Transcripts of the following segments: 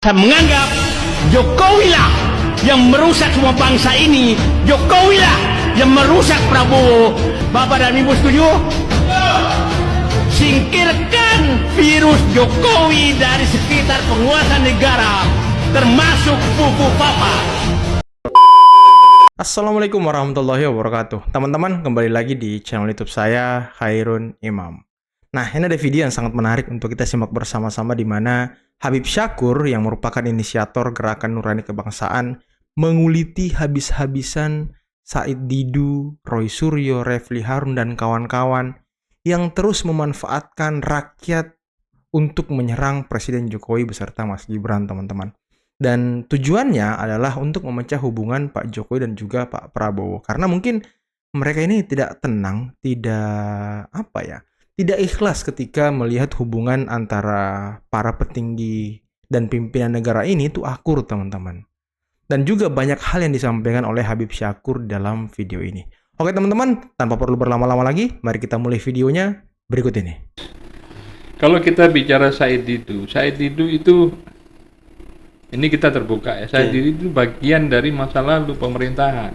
Saya menganggap Jokowi lah yang merusak semua bangsa ini. Jokowi lah yang merusak Prabowo. Bapak dan Ibu setuju? Singkirkan virus Jokowi dari sekitar penguasa negara, termasuk Buku Papa. Assalamualaikum warahmatullahi wabarakatuh. Teman-teman, kembali lagi di channel YouTube saya, Khairun Imam. Nah, ini ada video yang sangat menarik untuk kita simak bersama-sama, di mana Habib Syakkur yang merupakan inisiator Gerakan Nurani Kebangsaan menguliti habis-habisan Said Didu, Roy Suryo, Refli Harun, dan kawan-kawan yang terus memanfaatkan rakyat untuk menyerang Presiden Jokowi beserta Mas Gibran, teman-teman. Dan tujuannya adalah untuk memecah hubungan Pak Jokowi dan juga Pak Prabowo. Karena mungkin mereka ini tidak tenang, tidak ikhlas ketika melihat hubungan antara para petinggi dan pimpinan negara ini itu akur, teman-teman. Dan juga banyak hal yang disampaikan oleh Habib Syakkur dalam video ini. Oke teman-teman, tanpa perlu berlama-lama lagi, mari kita mulai videonya berikut ini. Kalau kita bicara Said Didu itu, ini kita terbuka ya, Said Didu itu bagian dari masa lalu pemerintahan.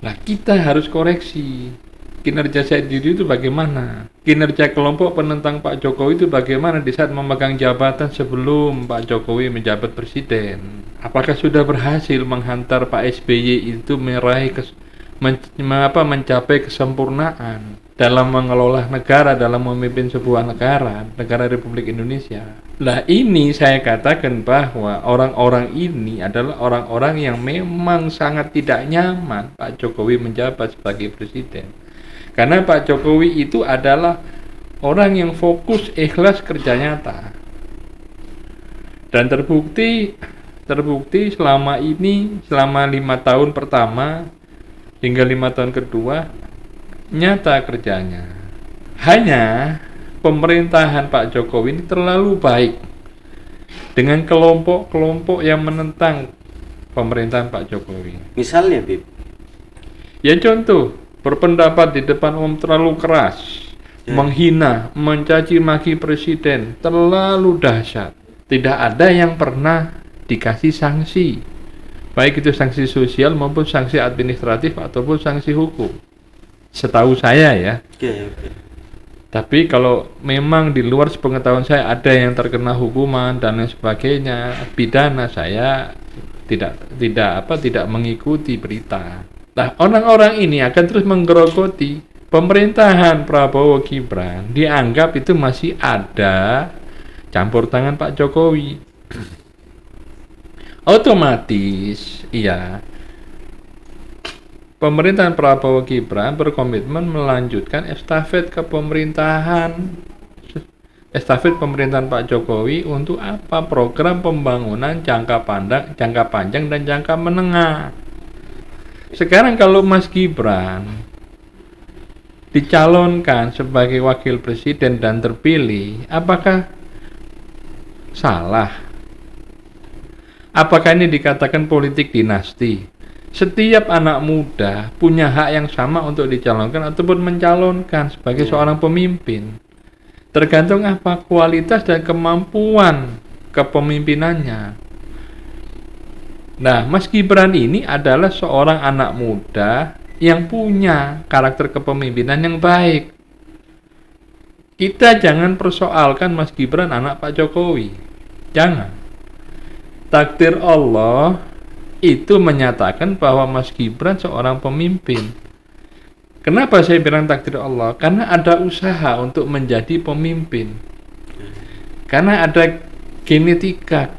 Nah, kita harus koreksi. Kinerja Said Didu itu bagaimana? Kinerja kelompok penentang Pak Jokowi itu bagaimana di saat memegang jabatan sebelum Pak Jokowi menjabat presiden? Apakah sudah berhasil menghantar Pak SBY itu mencapai kesempurnaan dalam mengelola negara, dalam memimpin sebuah negara Republik Indonesia? Nah, ini saya katakan bahwa orang-orang ini adalah orang-orang yang memang sangat tidak nyaman Pak Jokowi menjabat sebagai presiden. Karena Pak Jokowi itu adalah orang yang fokus, ikhlas, kerja nyata. Dan terbukti selama 5 tahun pertama hingga 5 tahun kedua nyata kerjanya. Hanya pemerintahan Pak Jokowi ini terlalu baik dengan kelompok-kelompok yang menentang pemerintahan Pak Jokowi. Misalnya, Bib? Ya contoh, berpendapat di depan umum terlalu keras, menghina, mencaci maki presiden terlalu dahsyat. Tidak ada yang pernah dikasih sanksi, baik itu sanksi sosial maupun sanksi administratif ataupun sanksi hukum. Setahu saya ya. Oke. Tapi kalau memang di luar sepengetahuan saya ada yang terkena hukuman dan lain sebagainya, pidana, saya tidak mengikuti berita. Nah, orang-orang ini akan terus menggerogoti pemerintahan Prabowo Gibran, dianggap itu masih ada campur tangan Pak Jokowi. Otomatis, iya, pemerintahan Prabowo Gibran berkomitmen melanjutkan estafet pemerintahan Pak Jokowi untuk apa? Program pembangunan jangka panjang dan jangka menengah. Sekarang kalau Mas Gibran dicalonkan sebagai wakil presiden dan terpilih, apakah salah? Apakah ini dikatakan politik dinasti? Setiap anak muda punya hak yang sama untuk dicalonkan ataupun mencalonkan sebagai seorang pemimpin. Tergantung apa kualitas dan kemampuan kepemimpinannya. Nah, Mas Gibran ini adalah seorang anak muda yang punya karakter kepemimpinan yang baik. Kita jangan persoalkan Mas Gibran anak Pak Jokowi. Jangan. Takdir Allah itu menyatakan bahwa Mas Gibran seorang pemimpin. Kenapa saya bilang takdir Allah? Karena ada usaha untuk menjadi pemimpin. Karena ada genetika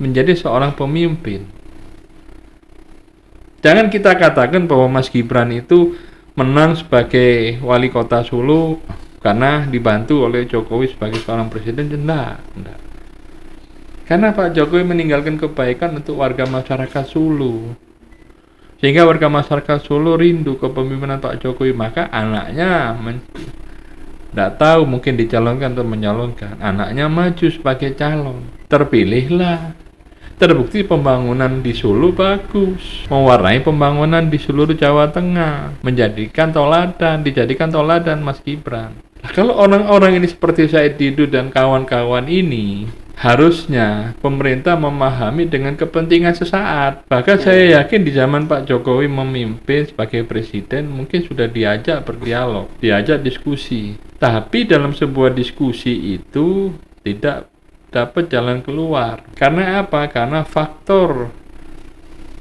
menjadi seorang pemimpin. Jangan kita katakan bahwa Mas Gibran itu menang sebagai wali kota Solo karena dibantu oleh Jokowi sebagai seorang presiden. Enggak. Karena Pak Jokowi meninggalkan kebaikan untuk warga masyarakat Solo, sehingga warga masyarakat Solo rindu kepemimpinan Pak Jokowi. Maka anaknya tidak tahu, mungkin dicalonkan atau menyalonkan, anaknya maju sebagai calon, terpilihlah. Terbukti pembangunan di Solo bagus, mewarnai pembangunan di seluruh Jawa Tengah, dijadikan toladan Mas Gibran. Nah, kalau orang-orang ini seperti Said Didu dan kawan-kawan ini harusnya pemerintah memahami dengan kepentingan sesaat. Bahkan saya yakin di zaman Pak Jokowi memimpin sebagai presiden mungkin sudah diajak berdialog, diajak diskusi. Tapi dalam sebuah diskusi itu tidak dapat jalan keluar. Karena apa? Karena faktor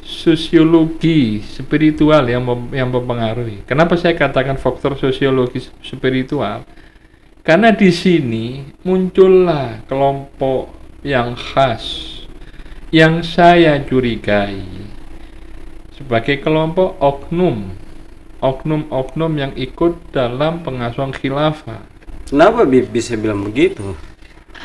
sosiologi spiritual yang mempengaruhi. Kenapa saya katakan faktor sosiologi spiritual? Karena di sini muncullah kelompok yang khas yang saya curigai sebagai kelompok oknum yang ikut dalam pengasuhan khilafah. Kenapa bisa bilang begitu?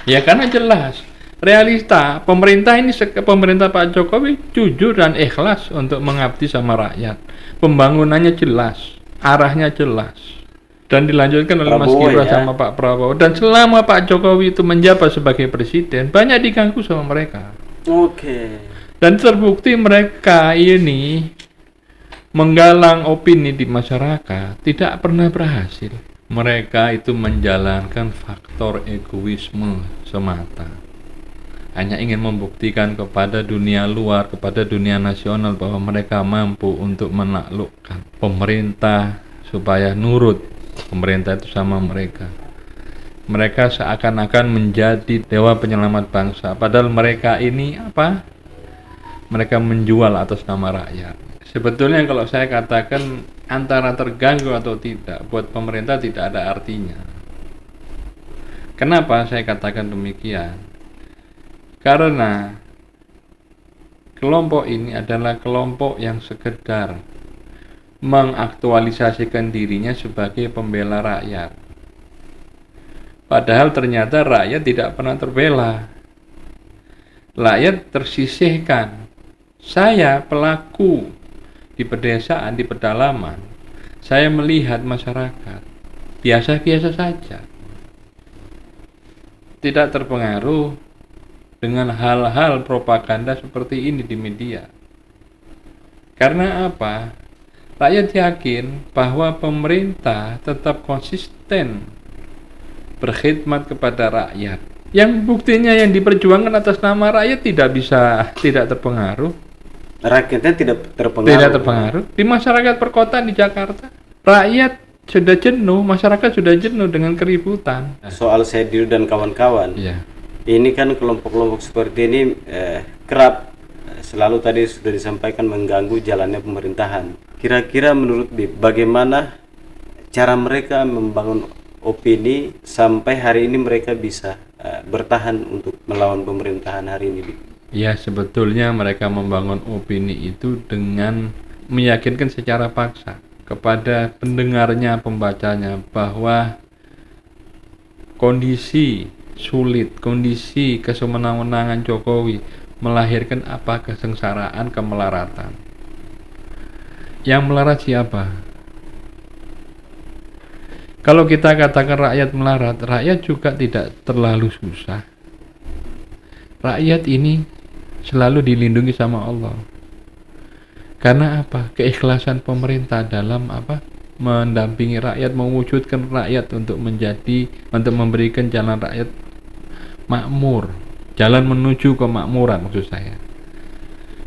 Ya karena jelas realita pemerintah Pak Jokowi jujur dan ikhlas untuk mengabdi sama rakyat. Pembangunannya jelas, arahnya jelas. Dan dilanjutkan oleh Mas Gibran sama Pak Prabowo. Dan selama Pak Jokowi itu menjabat sebagai presiden, banyak diganggu sama mereka. Oke. Dan terbukti mereka ini menggalang opini di masyarakat tidak pernah berhasil. Mereka itu menjalankan faktor egoisme semata. Hanya ingin membuktikan kepada dunia luar, kepada dunia nasional bahwa mereka mampu untuk menaklukkan pemerintah supaya nurut. Pemerintah itu sama mereka. Mereka seakan-akan menjadi dewa penyelamat bangsa. Padahal mereka ini apa? Mereka menjual atas nama rakyat. Sebetulnya kalau saya katakan antara terganggu atau tidak, buat pemerintah tidak ada artinya. Kenapa saya katakan demikian? Karena kelompok ini adalah kelompok yang sekedar mengaktualisasikan dirinya sebagai pembela rakyat. Padahal ternyata rakyat tidak pernah terbela. Rakyat tersisihkan. Saya pelaku di pedesaan, di pedalaman. Saya melihat masyarakat biasa-biasa saja. Tidak terpengaruh dengan hal-hal propaganda seperti ini di media. Karena apa? Rakyat yakin bahwa pemerintah tetap konsisten berkhidmat kepada rakyat. Yang buktinya yang diperjuangkan atas nama rakyat tidak terpengaruh. Rakyatnya tidak terpengaruh. Tidak terpengaruh. Di masyarakat perkotaan di Jakarta, rakyat sudah jenuh, masyarakat sudah jenuh dengan keributan. Soal Sedir dan kawan-kawan. Iya. Ini kan kelompok-kelompok seperti ini kerap selalu tadi sudah disampaikan mengganggu jalannya pemerintahan. Kira-kira menurut Bib, bagaimana cara mereka membangun opini sampai hari ini mereka bisa bertahan untuk melawan pemerintahan hari ini, Bib? Ya, sebetulnya mereka membangun opini itu dengan meyakinkan secara paksa kepada pendengarnya, pembacanya bahwa kondisi sulit, kondisi kesemenang-menangan Jokowi melahirkan apa? Kesengsaraan, kemelaratan. Yang melarat siapa? Kalau kita katakan rakyat melarat, rakyat juga tidak terlalu susah. Rakyat ini selalu dilindungi sama Allah. Karena apa? Keikhlasan pemerintah dalam apa? Mendampingi rakyat, mewujudkan rakyat untuk memberikan jalan rakyat makmur, jalan menuju kemakmuran maksud saya.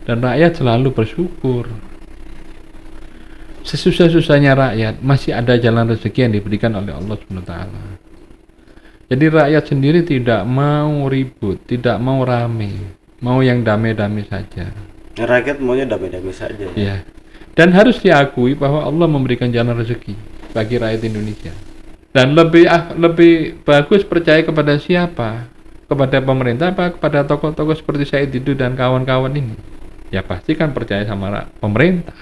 Dan rakyat selalu bersyukur. Sesusah-susahnya rakyat masih ada jalan rezeki yang diberikan oleh Allah SWT. Jadi rakyat sendiri tidak mau ribut, tidak mau rame, mau yang damai-damai saja. Rakyat maunya damai-damai saja. Ya. Dan harus diakui bahwa Allah memberikan jalan rezeki bagi rakyat Indonesia. Dan lebih bagus percaya kepada siapa? Kepada pemerintah apa kepada tokoh-tokoh seperti Said Didu dan kawan-kawan ini? Ya pasti kan percaya sama pemerintah.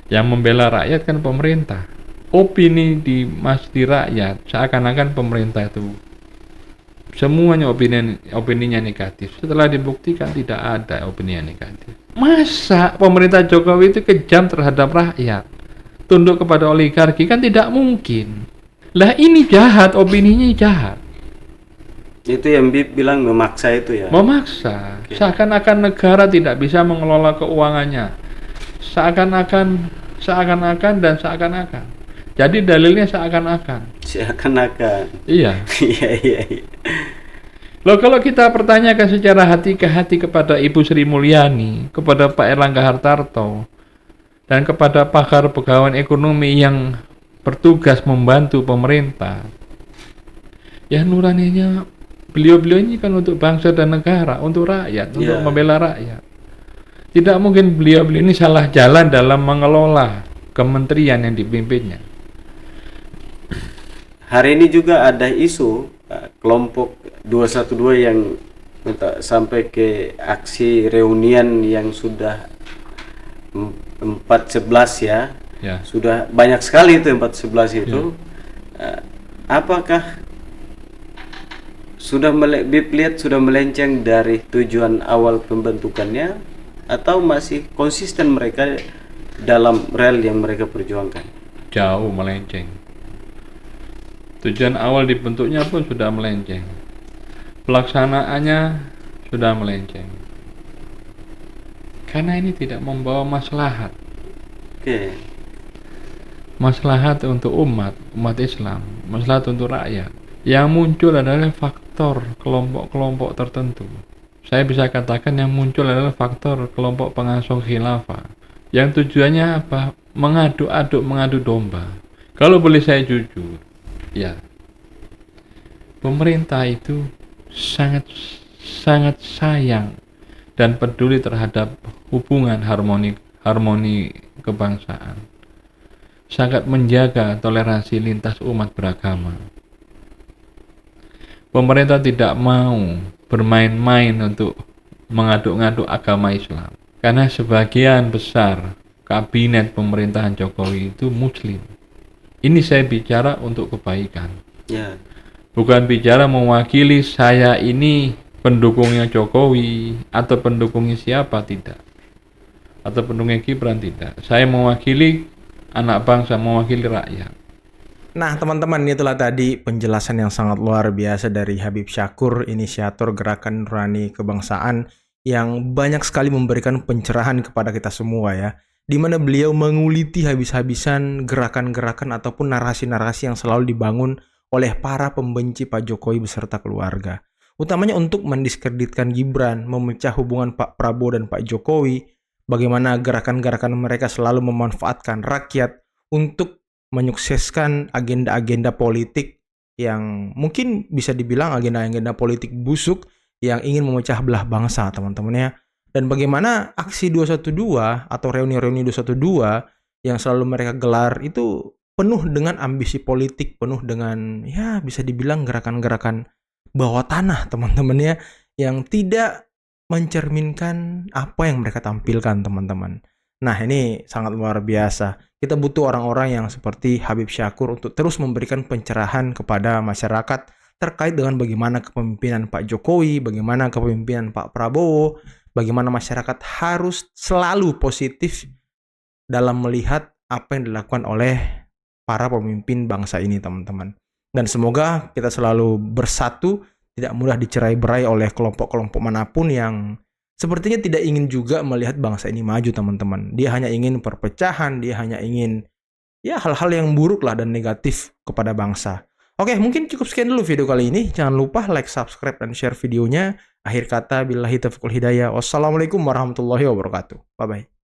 Yang membela rakyat kan pemerintah. Opini di rakyat seakan-akan pemerintah itu semuanya opininya negatif. Setelah dibuktikan tidak ada opini yang negatif. Masa pemerintah Jokowi itu kejam terhadap rakyat, tunduk kepada oligarki? Kan tidak mungkin. Lah ini jahat, opininya jahat. Itu yang Bib bilang memaksa itu ya. Memaksa. Seakan-akan negara tidak bisa mengelola keuangannya. Seakan-akan. Jadi dalilnya seakan-akan. Seakan-akan. Iya. Iya. Loh, kalau kita pertanyakan secara hati ke hati kepada Ibu Sri Mulyani, kepada Pak Erlangga Hartarto, dan kepada pakar pegawai ekonomi yang bertugas membantu pemerintah, ya nuraninya beliau-beliau ini kan untuk bangsa dan negara, untuk rakyat, untuk membela rakyat. Tidak mungkin beliau-beliau ini salah jalan dalam mengelola kementerian yang dipimpinnya. Hari ini juga ada isu kelompok 212 yang sampai ke aksi reunian yang sudah 4.11 ya. Sudah banyak sekali itu 4.11 itu. Apakah sudah sudah melenceng dari tujuan awal pembentukannya atau masih konsisten mereka dalam rel yang mereka perjuangkan? Jauh melenceng. Tujuan awal dibentuknya pun sudah melenceng. Pelaksanaannya sudah melenceng. Karena ini tidak membawa maslahat. Maslahat untuk umat Islam, maslahat untuk rakyat. Yang muncul adalah faktor kelompok-kelompok tertentu. Saya bisa katakan yang muncul adalah faktor kelompok pengasuh khilafah. Yang tujuannya apa? Mengadu domba. Kalau boleh saya jujur, ya, pemerintah itu sangat sayang dan peduli terhadap hubungan harmoni kebangsaan. Sangat menjaga toleransi lintas umat beragama. Pemerintah tidak mau bermain-main untuk mengaduk-ngaduk agama Islam. Karena sebagian besar kabinet pemerintahan Jokowi itu Muslim. Ini saya bicara untuk kebaikan. Bukan bicara mewakili saya ini pendukungnya Jokowi atau pendukungnya siapa, tidak. Atau pendukungnya Gibran, tidak. Saya mewakili anak bangsa, mewakili rakyat. Nah teman-teman, itulah tadi penjelasan yang sangat luar biasa dari Habib Syakkur, inisiator Gerakan Nurani Kebangsaan, yang banyak sekali memberikan pencerahan kepada kita semua ya, di mana beliau menguliti habis-habisan gerakan-gerakan ataupun narasi-narasi yang selalu dibangun oleh para pembenci Pak Jokowi beserta keluarga. Utamanya untuk mendiskreditkan Gibran, memecah hubungan Pak Prabowo dan Pak Jokowi, bagaimana gerakan-gerakan mereka selalu memanfaatkan rakyat untuk menyukseskan agenda-agenda politik yang mungkin bisa dibilang agenda-agenda politik busuk yang ingin memecah belah bangsa, teman-teman ya. Dan bagaimana aksi 212 atau reuni-reuni 212 yang selalu mereka gelar itu penuh dengan ambisi politik, penuh dengan ya bisa dibilang gerakan-gerakan bawah tanah, teman-teman ya, yang tidak mencerminkan apa yang mereka tampilkan, teman-teman. Nah, ini sangat luar biasa. Kita butuh orang-orang yang seperti Habib Syakkur untuk terus memberikan pencerahan kepada masyarakat terkait dengan bagaimana kepemimpinan Pak Jokowi, bagaimana kepemimpinan Pak Prabowo, bagaimana masyarakat harus selalu positif dalam melihat apa yang dilakukan oleh para pemimpin bangsa ini, teman-teman. Dan semoga kita selalu bersatu, tidak mudah dicerai-berai oleh kelompok-kelompok manapun yang sepertinya tidak ingin juga melihat bangsa ini maju, teman-teman. Dia hanya ingin perpecahan, dia hanya ingin ya hal-hal yang buruk lah dan negatif kepada bangsa. Oke, mungkin cukup sekian dulu video kali ini. Jangan lupa like, subscribe, dan share videonya. Akhir kata, billahi taufiq wal hidayah. Wassalamualaikum warahmatullahi wabarakatuh. Bye-bye.